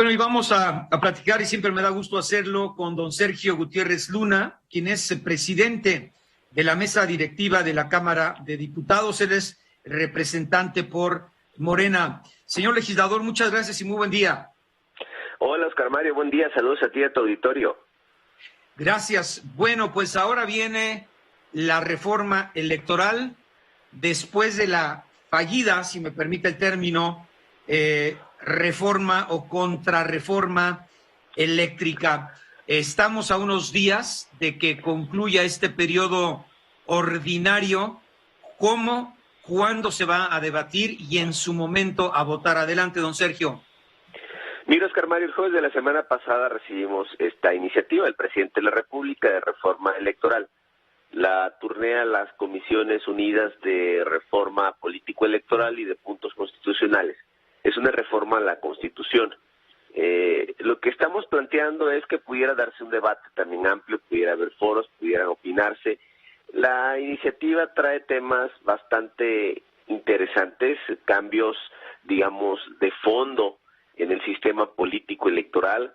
Bueno, y vamos a platicar, y siempre me da gusto hacerlo, con don Sergio Gutiérrez Luna, quien es presidente de la mesa directiva de la Cámara de Diputados. Él es representante por Morena. Señor legislador, muchas gracias y muy buen día. Hola, Oscar Mario, buen día, saludos a ti y a tu auditorio. Gracias. Bueno, pues ahora viene la reforma electoral después de la fallida, si me permite el término, reforma o contrarreforma eléctrica. Estamos a unos días de que concluya este periodo ordinario. ¿Cómo, cuándo se va a debatir y en su momento a votar? Adelante, don Sergio. Mira, Oscar Mario, el jueves de la semana pasada recibimos esta iniciativa del presidente de la República de reforma electoral. La turnea las Comisiones Unidas de Reforma Político-Electoral y de Puntos Constitucionales. Es una reforma a la Constitución. Lo que estamos planteando es que pudiera darse un debate también amplio, pudiera haber foros, pudieran opinarse. La iniciativa trae temas bastante interesantes, cambios, digamos, de fondo en el sistema político electoral,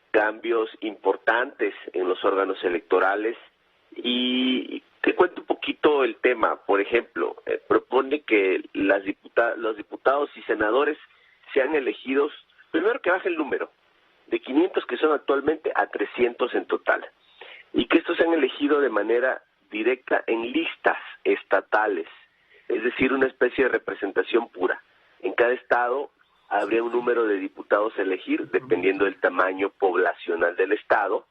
cambios importantes en los órganos electorales. Y te cuento un poquito el tema. Por ejemplo, propone que los diputados y senadores sean elegidos, primero que baje el número, de 500 que son actualmente a 300 en total, y que estos sean elegidos de manera directa en listas estatales, es decir, una especie de representación pura. En cada estado habría un número de diputados a elegir, dependiendo del tamaño poblacional del estado.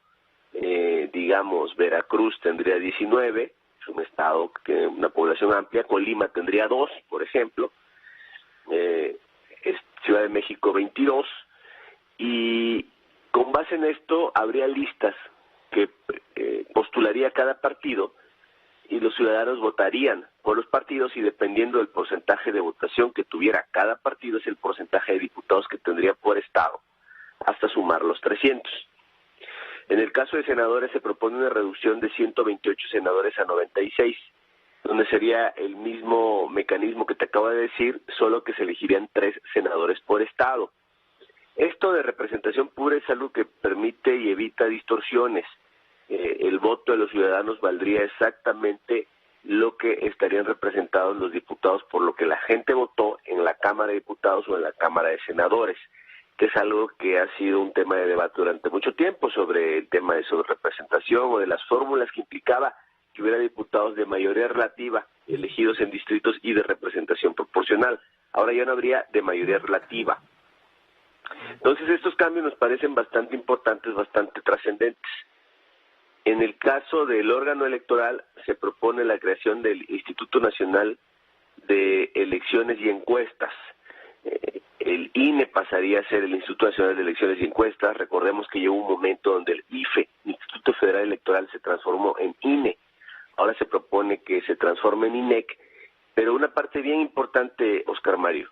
Digamos, Veracruz tendría 19, es un estado que tiene una población amplia. Colima tendría 2, por ejemplo. Ciudad de México 22. Y con base en esto habría listas que postularía cada partido, y los ciudadanos votarían por los partidos, y dependiendo del porcentaje de votación que tuviera cada partido es el porcentaje de diputados que tendría por estado, hasta sumar los 300. En el caso de senadores se propone una reducción de 128 senadores a 96, donde sería el mismo mecanismo que te acabo de decir, solo que se elegirían 3 senadores por estado. Esto de representación pura es algo que permite y evita distorsiones. El voto de los ciudadanos valdría exactamente lo que estarían representados los diputados por lo que la gente votó en la Cámara de Diputados o en la Cámara de Senadores, que es algo que ha sido un tema de debate durante mucho tiempo sobre el tema de representación o de las fórmulas que implicaba que hubiera diputados de mayoría relativa elegidos en distritos y de representación proporcional. Ahora ya no habría de mayoría relativa. Entonces estos cambios nos parecen bastante importantes, bastante trascendentes. En el caso del órgano electoral se propone la creación del Instituto Nacional de Elecciones y Encuestas. El INE pasaría a ser el Instituto Nacional de Elecciones y Encuestas. Recordemos que llegó un momento donde el IFE, Instituto Federal Electoral, se transformó en INE. Ahora se propone que se transforme en INEC, pero una parte bien importante, Oscar Mario,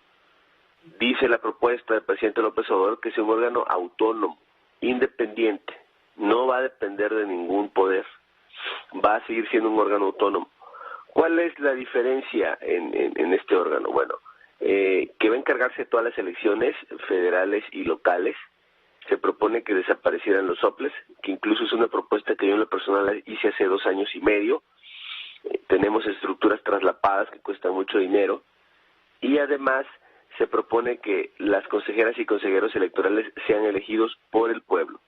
dice la propuesta del presidente López Obrador que es un órgano autónomo, independiente, no va a depender de ningún poder, va a seguir siendo un órgano autónomo. ¿Cuál es la diferencia en este órgano? Bueno, que va a encargarse de todas las elecciones federales y locales. Se propone que desaparecieran los soples, que incluso es una propuesta que yo en lo personal hice hace 2 años y medio. Tenemos estructuras traslapadas que cuestan mucho dinero, y además se propone que las consejeras y consejeros electorales sean elegidos por el pueblo,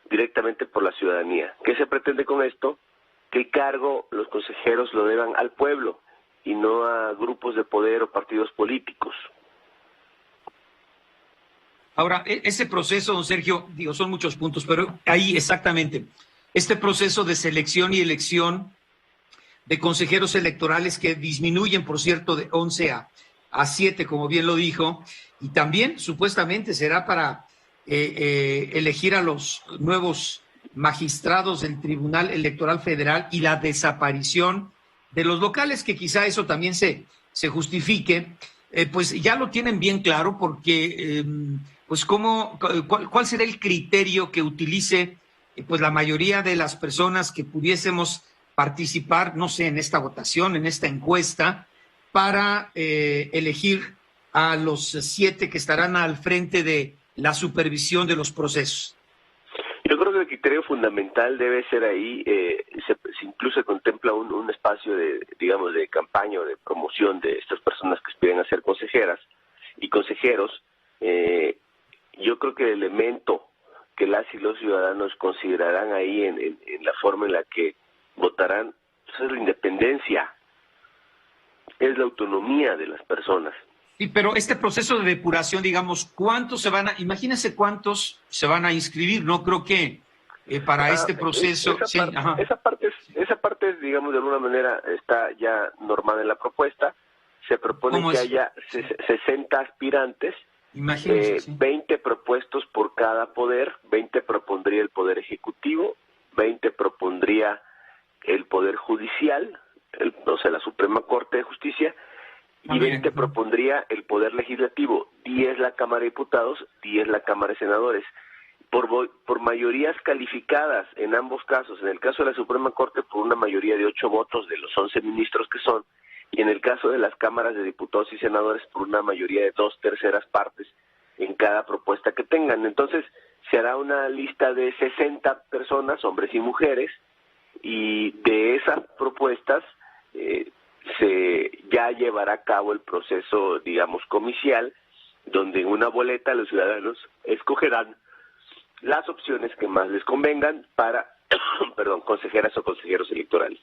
directamente por la ciudadanía. ¿Qué se pretende con esto? Que el cargo, los consejeros lo deban al pueblo y no a grupos de poder o partidos políticos. Ahora, ese proceso, don Sergio, digo, son muchos puntos, pero ahí exactamente, este proceso de selección y elección de consejeros electorales que disminuyen, por cierto, de 11 a 7, como bien lo dijo, y también supuestamente será para elegir a los nuevos magistrados del Tribunal Electoral Federal, y la desaparición de los locales, que quizá eso también se justifique, pues ya lo tienen bien claro, porque pues cuál será el criterio que utilice pues la mayoría de las personas que pudiésemos participar, no sé, en esta votación, en esta encuesta, para elegir a los 7 que estarán al frente de la supervisión de los procesos? Yo creo que el criterio fundamental debe ser ahí, se incluso contempla un espacio de, digamos, de campaña o de promoción de estas personas que aspiran a ser consejeras y consejeros. Yo creo que el elemento que las y los ciudadanos considerarán ahí en la forma en la que votarán pues es la independencia, es la autonomía de las personas. Sí, pero este proceso de depuración, digamos, imagínense cuántos se van a inscribir, no creo que para este proceso... Esa parte es, digamos, de alguna manera está ya normada en la propuesta. Se propone que haya 60 aspirantes, imagínense, 20 propuestos por cada poder, 20 propondría el Poder Ejecutivo, 20 propondría el Poder Judicial, o sea, la Suprema Corte de Justicia, y 20 propondría el Poder Legislativo, 10 la Cámara de Diputados, 10 la Cámara de Senadores. Por mayorías calificadas en ambos casos, en el caso de la Suprema Corte por una mayoría de 8 votos de los 11 ministros que son, y en el caso de las cámaras de diputados y senadores por una mayoría de 2/3 partes en cada propuesta que tengan. Entonces, se hará una lista de 60 personas, hombres y mujeres, y de esas propuestas se ya llevará a cabo el proceso, digamos, comicial, donde en una boleta los ciudadanos escogerán las opciones que más les convengan para, consejeras o consejeros electorales.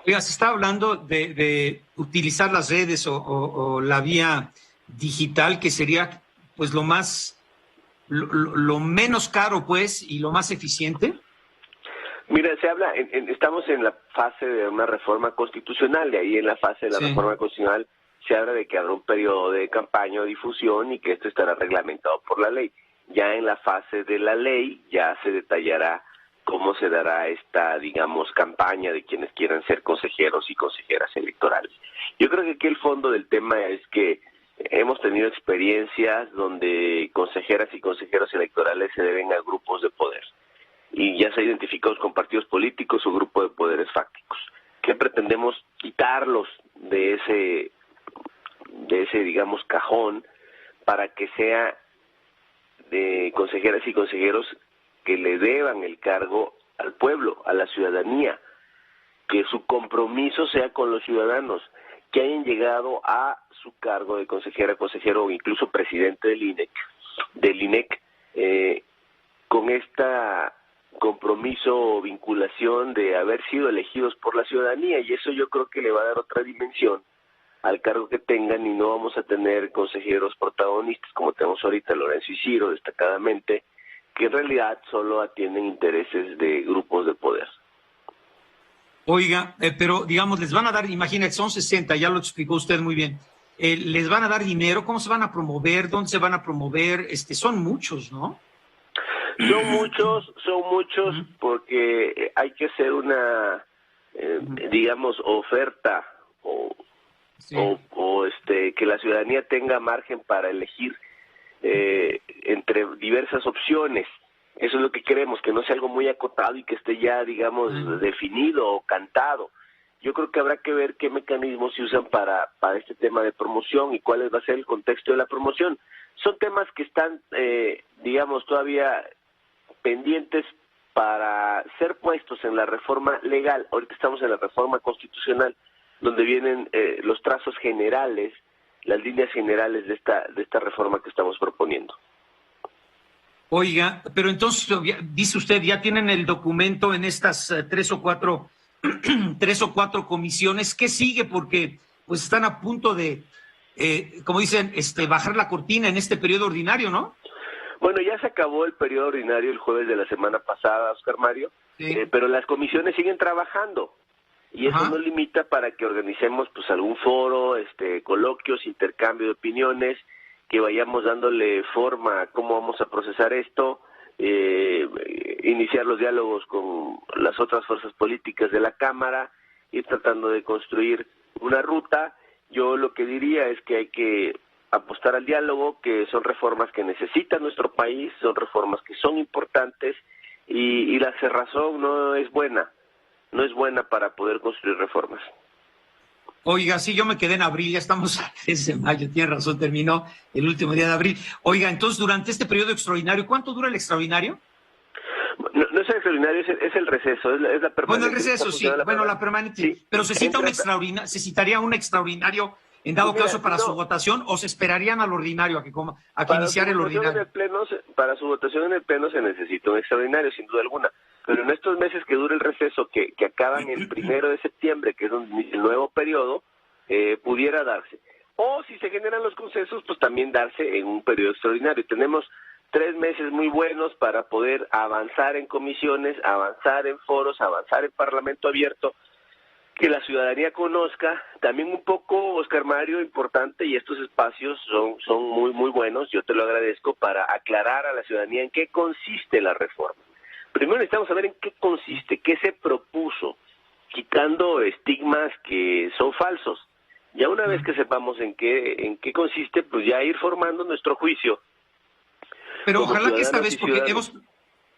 Oiga, se está hablando de utilizar las redes o la vía digital, que sería pues lo menos caro, pues, y lo más eficiente. Mira, se habla, estamos en la fase de una reforma constitucional, de ahí en la fase de la reforma constitucional se habla de que habrá un periodo de campaña o difusión y que esto estará reglamentado por la ley. Ya en la fase de la ley ya se detallará cómo se dará esta, digamos, campaña de quienes quieran ser consejeros y consejeras electorales. Yo creo que aquí el fondo del tema es que hemos tenido experiencias donde consejeras y consejeros electorales se deben a grupos de poder y ya se han identificado con partidos políticos o grupos de poderes fácticos. ¿Qué pretendemos? Quitarlos de ese, digamos, cajón para que sea de consejeras y consejeros que le deban el cargo al pueblo, a la ciudadanía, que su compromiso sea con los ciudadanos, que hayan llegado a su cargo de consejera, consejero o incluso presidente del INEC, con esta compromiso o vinculación de haber sido elegidos por la ciudadanía, y eso yo creo que le va a dar otra dimensión al cargo que tengan, y no vamos a tener consejeros protagonistas como tenemos ahorita, Lorenzo y Ciro, destacadamente, que en realidad solo atienden intereses de grupos de poder. Oiga, pero digamos, les van a dar, imagínate, son 60, ya lo explicó usted muy bien, les van a dar dinero, ¿cómo se van a promover? ¿Dónde se van a promover? Son muchos, ¿no? Son muchos, porque hay que hacer una, digamos, oferta o que la ciudadanía tenga margen para elegir entre diversas opciones. Eso es lo que queremos, que no sea algo muy acotado y que esté ya, digamos, definido o cantado. Yo creo que habrá que ver qué mecanismos se usan para este tema de promoción y cuál va a ser el contexto de la promoción. Son temas que están, digamos, todavía pendientes para ser puestos en la reforma legal. Ahorita estamos en la reforma constitucional, donde vienen los trazos generales, las líneas generales de esta reforma que estamos proponiendo. Oiga, pero entonces, dice usted, ya tienen el documento en estas tres o cuatro comisiones. ¿Qué sigue? Porque pues están a punto de, como dicen, bajar la cortina en este periodo ordinario, ¿no? Bueno, ya se acabó el periodo ordinario el jueves de la semana pasada, Oscar Mario, pero las comisiones siguen trabajando. Y eso nos limita para que organicemos pues algún foro, coloquios, intercambio de opiniones, que vayamos dándole forma a cómo vamos a procesar esto, iniciar los diálogos con las otras fuerzas políticas de la Cámara, ir tratando de construir una ruta. Yo lo que diría es que hay que apostar al diálogo, que son reformas que necesita nuestro país, son reformas que son importantes, y la cerrazón no es buena para poder construir reformas. Oiga, sí, yo me quedé en abril, ya estamos a 3 de mayo, tiene razón, terminó el último día de abril. Oiga, entonces, durante este periodo extraordinario, ¿cuánto dura el extraordinario? No es el extraordinario, es el receso, es la Bueno, el permanente. receso, sí, bueno, la permanente, Sí, pero se cita un entra, extraordinario, se citaría un extraordinario en pues dado mira, caso para su no, votación, o se esperarían al ordinario a que para su iniciara el votación en ordinario. el pleno, para su votación en el pleno se necesita un extraordinario, sin duda alguna. Pero en estos meses que dura el receso, que acaban el 1 de septiembre, que es donde inicia el nuevo periodo, pudiera darse. O si se generan los consensos, pues también darse en un periodo extraordinario. Tenemos 3 meses muy buenos para poder avanzar en comisiones, avanzar en foros, avanzar en Parlamento abierto, que la ciudadanía conozca. También un poco, Oscar Mario, importante, y estos espacios son muy buenos, yo te lo agradezco, para aclarar a la ciudadanía en qué consiste la reforma. Primero necesitamos saber en qué consiste, qué se propuso, quitando estigmas que son falsos. Ya una vez que sepamos en qué consiste, pues ya ir formando nuestro juicio Pero como ojalá que esta ciudadanos vez, y porque ciudadanas.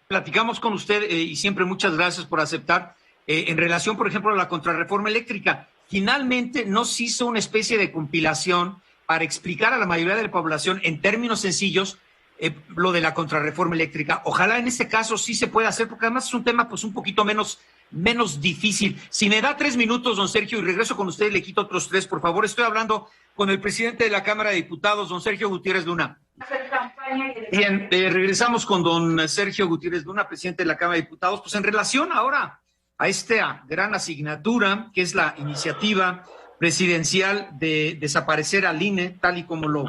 platicamos con usted y siempre muchas gracias por aceptar, en relación, por ejemplo, a la contrarreforma eléctrica. Finalmente no se hizo una especie de compilación para explicar a la mayoría de la población en términos sencillos lo de la contrarreforma eléctrica. Ojalá en este caso sí se pueda hacer, porque además es un tema pues un poquito menos difícil. Si me da 3 minutos, don Sergio, y regreso con usted y le quito otros 3, por favor. Estoy hablando con el presidente de la Cámara de Diputados, don Sergio Gutiérrez Luna. Bien, regresamos con don Sergio Gutiérrez Luna, presidente de la Cámara de Diputados, pues en relación ahora a esta gran asignatura, que es la iniciativa presidencial de desaparecer al INE, tal y como lo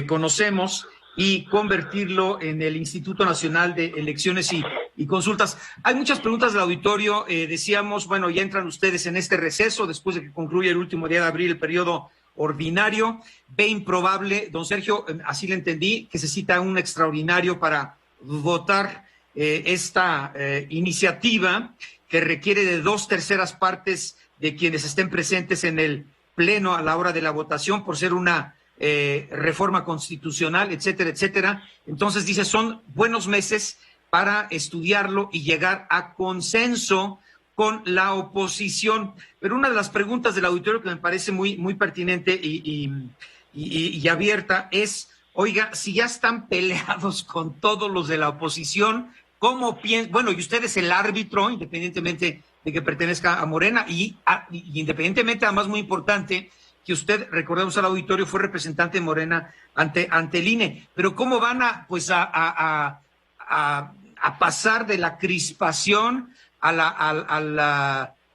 conocemos, y convertirlo en el Instituto Nacional de Elecciones y Consultas. Hay muchas preguntas del auditorio. Decíamos, bueno, ya entran ustedes en este receso después de que concluya el último día de abril el periodo ordinario. Ve improbable, don Sergio, así le entendí, que se cita un extraordinario para votar esta iniciativa que requiere de 2/3 de quienes estén presentes en el pleno a la hora de la votación por ser una reforma constitucional, etcétera, etcétera. Entonces dice, son buenos meses para estudiarlo y llegar a consenso con la oposición. Pero una de las preguntas del auditorio que me parece muy pertinente y abierta es, oiga, si ya están peleados con todos los de la oposición, ¿cómo piensan? Bueno, y usted es el árbitro, independientemente de que pertenezca a Morena, y independientemente, además muy importante, que usted, recordemos al auditorio, fue representante de Morena ante el INE. Pero ¿cómo van a pasar de la crispación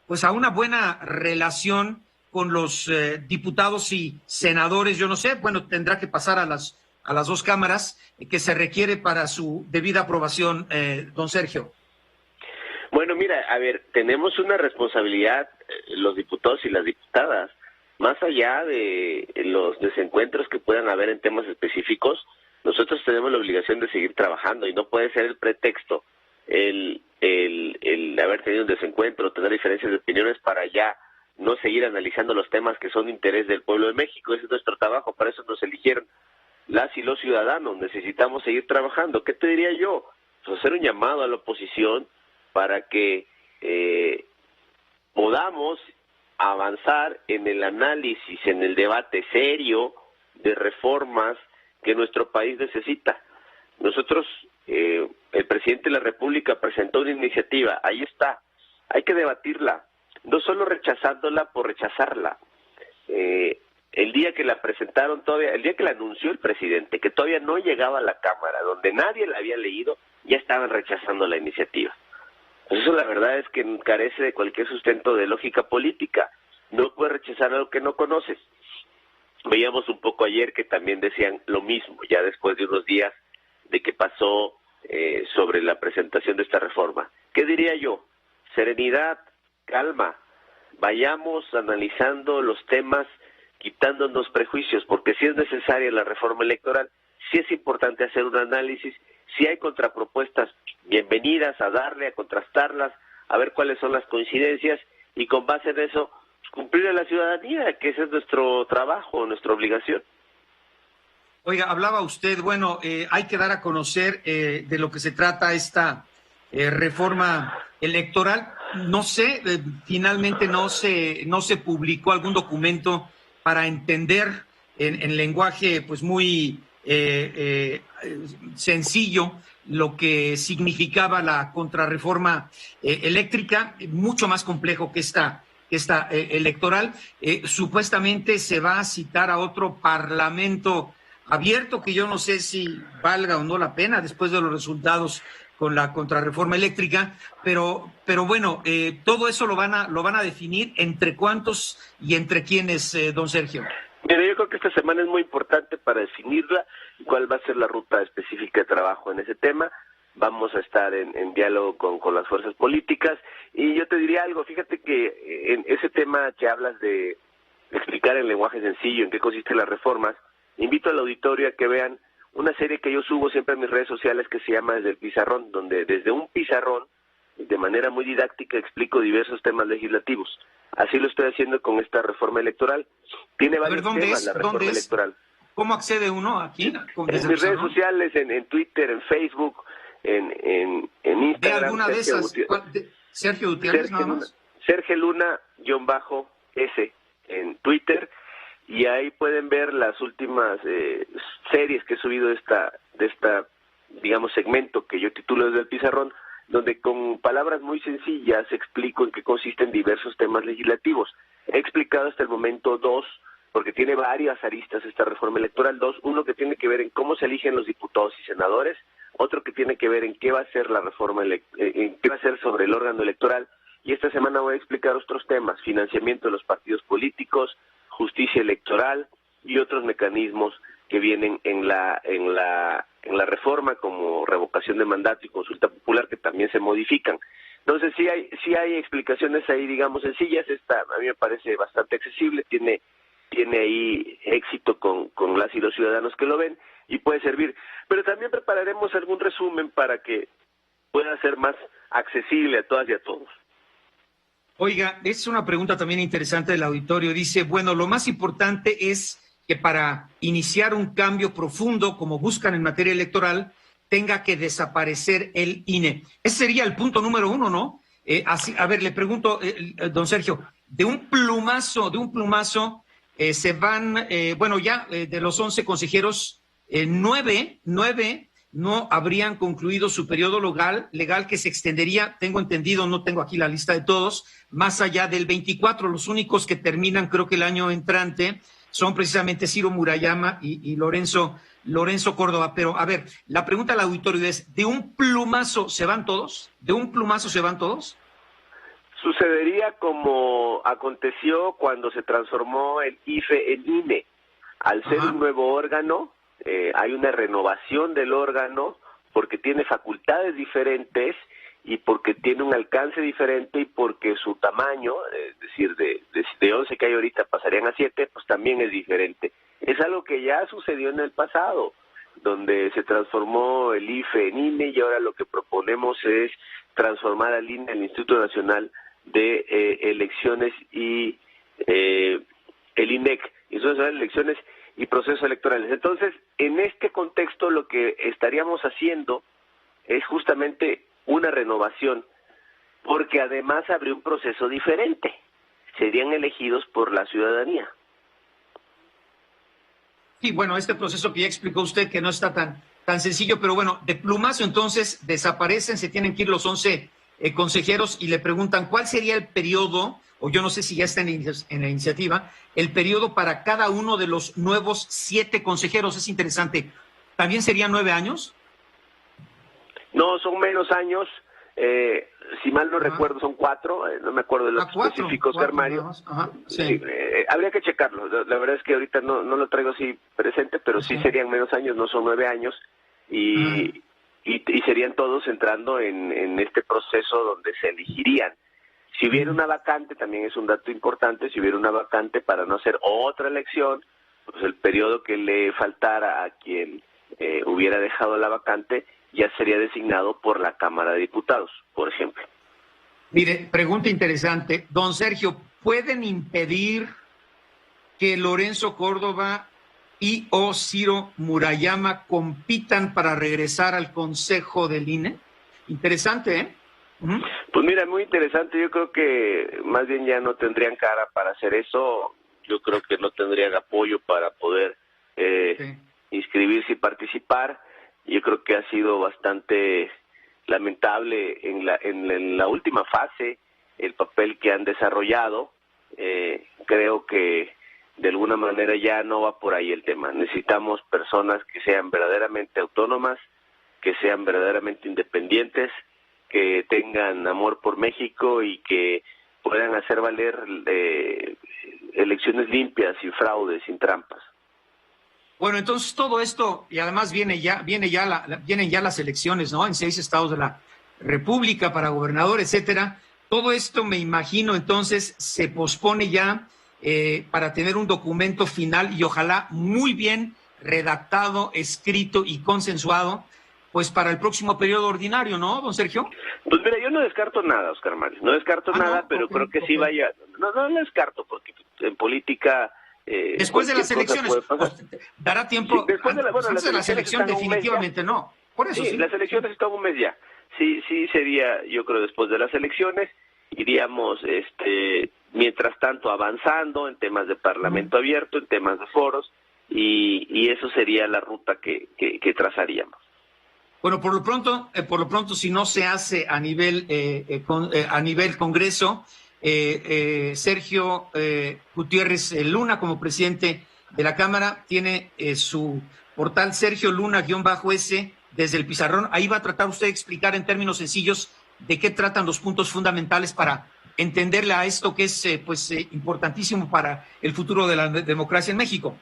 pues a una buena relación con los diputados y senadores? Yo no sé, bueno, tendrá que pasar a las dos cámaras que se requiere para su debida aprobación, don Sergio. Bueno, mira, a ver, tenemos una responsabilidad, los diputados y las diputadas, más allá de los desencuentros que puedan haber en temas específicos. Nosotros tenemos la obligación de seguir trabajando y no puede ser el pretexto el haber tenido un desencuentro, tener diferencias de opiniones para ya no seguir analizando los temas que son de interés del pueblo de México. Ese es nuestro trabajo, para eso nos eligieron las y los ciudadanos. Necesitamos seguir trabajando. ¿Qué te diría yo? Pues hacer un llamado a la oposición para que podamos avanzar en el análisis, en el debate serio de reformas que nuestro país necesita. Nosotros, el presidente de la República presentó una iniciativa, ahí está, hay que debatirla, no solo rechazándola por rechazarla. El día que la presentaron todavía, el día que la anunció el presidente, que todavía no llegaba a la Cámara, donde nadie la había leído, ya estaban rechazando la iniciativa. Pues eso la verdad es que carece de cualquier sustento de lógica política. No puedes rechazar algo que no conoces. Veíamos un poco ayer que también decían lo mismo, ya después de unos días de que pasó sobre la presentación de esta reforma. ¿Qué diría yo? Serenidad, calma, vayamos analizando los temas, quitándonos prejuicios, porque si es necesaria la reforma electoral, sí es importante hacer un análisis, si hay contrapropuestas, bienvenidas a darle, a contrastarlas, a ver cuáles son las coincidencias y con base en eso cumplir a la ciudadanía, que ese es nuestro trabajo, nuestra obligación. Oiga, hablaba usted, bueno, hay que dar a conocer de lo que se trata esta reforma electoral. no sé, finalmente no se publicó algún documento para entender en lenguaje pues muy sencillo lo que significaba la contrarreforma eléctrica, mucho más complejo que esta electoral. Supuestamente se va a citar a otro parlamento abierto, que yo no sé si valga o no la pena después de los resultados con la contrarreforma eléctrica, pero bueno, todo eso lo van a definir entre cuántos y entre quiénes, don Sergio. Mira, yo creo que esta semana es muy importante para definirla y cuál va a ser la ruta específica de trabajo en ese tema. Vamos a estar en diálogo con las fuerzas políticas y yo te diría algo, fíjate que en ese tema que hablas de explicar en lenguaje sencillo en qué consisten las reformas, invito al auditorio a que vean una serie que yo subo siempre en mis redes sociales que se llama Desde el Pizarrón, donde desde un pizarrón, de manera muy didáctica, explico diversos temas legislativos. Así lo estoy haciendo con esta reforma electoral. Tiene varios temas la reforma electoral. ¿Cómo accede uno aquí? En mis redes sociales, en Twitter, en Facebook, en Instagram. ¿De alguna de esas? Sergio Gutiérrez, nada más. Sergio Luna-S en Twitter. Y ahí pueden ver las últimas series que he subido de esta, digamos, segmento que yo titulo Desde el Pizarrón, donde con palabras muy sencillas explico en qué consisten diversos temas legislativos. He explicado hasta el momento dos, porque tiene varias aristas esta reforma electoral, uno que tiene que ver en cómo se eligen los diputados y senadores, otro que tiene que ver en qué va a ser la reforma, en qué va a ser sobre el órgano electoral, y esta semana voy a explicar otros temas: financiamiento de los partidos políticos, justicia electoral y otros mecanismos que vienen en la reforma, como revocación de mandato y consulta popular, que también se modifican. Entonces sí hay explicaciones ahí, digamos, sencillas. Esta a mí me parece bastante accesible, tiene ahí éxito con las y los ciudadanos que lo ven y puede servir. Pero también prepararemos algún resumen para que pueda ser más accesible a todas y a todos. Oiga, es una pregunta también interesante del auditorio. Dice, bueno, lo más importante es que para iniciar un cambio profundo, como buscan en materia electoral, tenga que desaparecer el INE. Ese sería el punto número uno, ¿no? Así, a ver, le pregunto, don Sergio, de un plumazo, se van, de los 11 consejeros, 9 no habrían concluido su periodo legal que se extendería, tengo entendido, no tengo aquí la lista de todos, más allá del 24. Los únicos que terminan, creo que el año entrante, son precisamente Ciro Murayama y Lorenzo Córdoba. Pero, a ver, la pregunta al auditorio es, ¿de un plumazo se van todos? ¿De un plumazo se van todos? Sucedería como aconteció cuando se transformó el IFE en INE. Al ser un nuevo órgano, hay una renovación del órgano porque tiene facultades diferentes y porque tiene un alcance diferente y porque su tamaño, es decir, de 11 que hay ahorita pasarían a 7, pues también es diferente. Es algo que ya sucedió en el pasado, donde se transformó el IFE en INE y ahora lo que proponemos es transformar al INE, el Instituto Nacional de Elecciones y el INEC, Instituto Nacional de Elecciones y Procesos Electorales. Entonces, en este contexto lo que estaríamos haciendo es justamente una renovación, porque además habría un proceso diferente. Serían elegidos por la ciudadanía. Sí, bueno, este proceso que ya explicó usted que no está tan sencillo, pero bueno, de plumazo entonces desaparecen, se tienen que ir los 11 consejeros y le preguntan cuál sería el periodo, o yo no sé si ya está en la iniciativa, el periodo para cada uno de los nuevos 7 consejeros. Es interesante. ¿También serían 9 años? No, son menos años. Si mal no recuerdo, son 4. No me acuerdo de los específicos, Mario. Sí. Habría que checarlo. La verdad es que ahorita no lo traigo así presente, pero sí serían menos años, no son 9 años. Y serían todos entrando en este proceso donde se elegirían. Si hubiera una vacante, también es un dato importante, si hubiera una vacante para no hacer otra elección, pues el periodo que le faltara a quien hubiera dejado la vacante ya sería designado por la Cámara de Diputados, por ejemplo. Mire, pregunta interesante. Don Sergio, ¿pueden impedir que Lorenzo Córdoba y o Ciro Murayama compitan para regresar al Consejo del INE? Interesante, ¿eh? Pues mira, muy interesante. Yo creo que más bien ya no tendrían cara para hacer eso. Yo creo que no tendrían apoyo para poder Sí. inscribirse y participar. Yo creo que ha sido bastante lamentable en la última fase el papel que han desarrollado. Creo que de alguna manera ya no va por ahí el tema. Necesitamos personas que sean verdaderamente autónomas, que sean verdaderamente independientes, que tengan amor por México y que puedan hacer valer elecciones limpias, sin fraudes, sin trampas. Bueno, entonces todo esto, y además vienen ya las elecciones, ¿no? En 6 estados de la República para gobernador, etcétera. Todo esto, me imagino, entonces se pospone ya para tener un documento final y ojalá muy bien redactado, escrito y consensuado, pues para el próximo periodo ordinario, ¿no, don Sergio? Pues mira, yo no descarto nada, Oscar Mario, no descarto nada, no, pero okay, creo que sí vaya, no descarto, porque en política... después de las elecciones, dará tiempo, sí, después de antes de la selección definitivamente no, por eso sí. sí. Las elecciones están un mes ya, sí sería, yo creo, después de las elecciones, iríamos, mientras tanto, avanzando en temas de parlamento abierto, en temas de foros, y eso sería la ruta que trazaríamos. Bueno, por lo pronto, si no se hace a nivel Congreso, Sergio Gutiérrez Luna, como presidente de la Cámara, tiene su portal Sergio Luna-S desde el pizarrón. Ahí va a tratar usted de explicar en términos sencillos de qué tratan los puntos fundamentales para entenderle a esto que es importantísimo para el futuro de la democracia en México.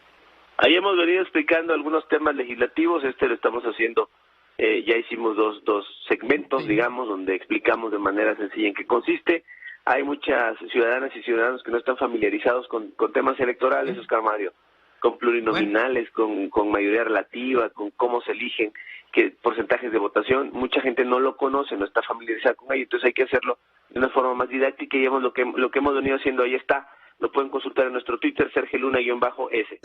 Ahí hemos venido explicando algunos temas legislativos, lo estamos haciendo. Ya hicimos dos segmentos, sí, digamos, donde explicamos de manera sencilla en qué consiste. Hay muchas ciudadanas y ciudadanos que no están familiarizados con temas electorales, sí, Oscar Mario, con plurinominales, bueno, con mayoría relativa, con cómo se eligen, qué porcentajes de votación. Mucha gente no lo conoce, no está familiarizada con ello, entonces hay que hacerlo de una forma más didáctica y lo que hemos venido haciendo ahí está. Lo pueden consultar en nuestro Twitter, Sergio Luna-S.